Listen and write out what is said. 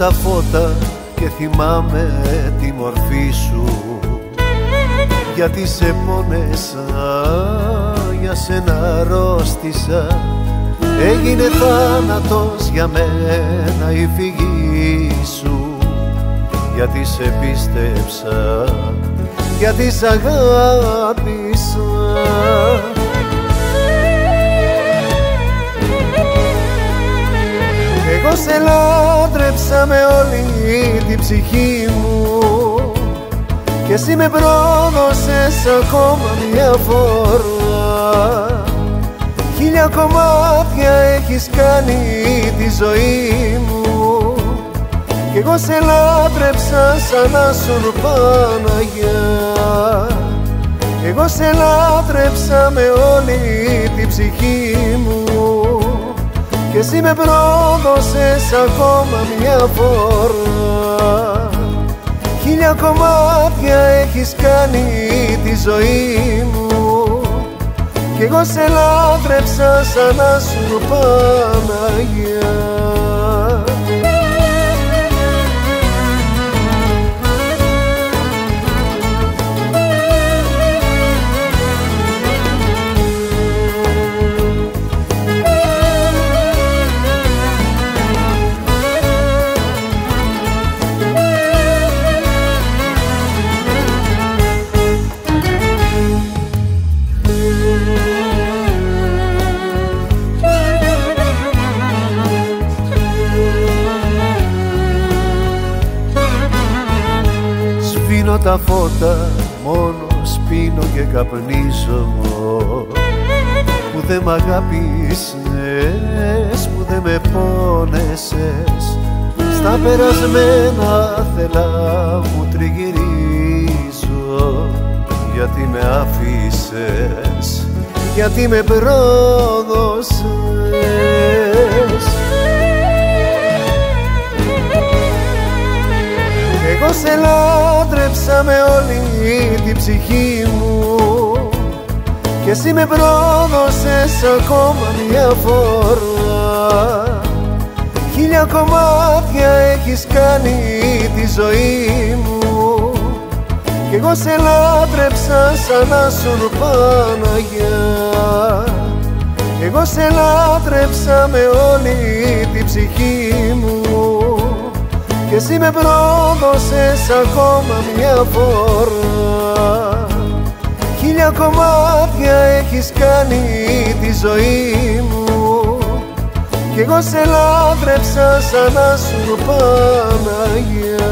τα φώτα και θυμάμαι τη μορφή σου, γιατί σε πόνεσα, για σένα αρρώστησα. Έγινε θάνατος για μένα η φυγή σου, γιατί σε πίστεψα, γιατί σ' αγάπησα. Εγώ σε λάτρεψα με όλη την ψυχή μου και εσύ με πρόδωσες ακόμα μια φορά. Χίλια κομμάτια έχεις κάνει τη ζωή μου κι εγώ σε λάτρεψα σαν να σου Παναγιά. Εγώ σε λάτρεψα με όλη την ψυχή μου και εσύ με πρόδωσες ακόμα μια φορά. Χίλια κομμάτια έχεις κάνει τη ζωή μου κι εγώ σε λάτρεψα σαν να σου Παναγιά. Σβήνω τα φώτα, μόνο σπίνω και καπνίζω, που δεν μ' αγάπησες, που δεν με πόνεσες. Στα περασμένα θέλα μου τριγυρίζω, γιατί με άφησες, γιατί με πρόδωσες. Εγώ σε λάτρεψα με όλη την ψυχή μου και εσύ με πρόδωσες ακόμα μια φορά. Χίλια κομμάτια έχεις κάνει τη ζωή μου κι εγώ σε λάτρεψα σαν να σου Παναγιά. Εγώ σε λάτρεψα με όλη την ψυχή μου και εσύ με πρόδωσες ακόμα μια φορά. Χίλια κομμάτια έχεις κάνει τη ζωή μου κι εγώ σε λάτρεψα σαν να σου Παναγιά.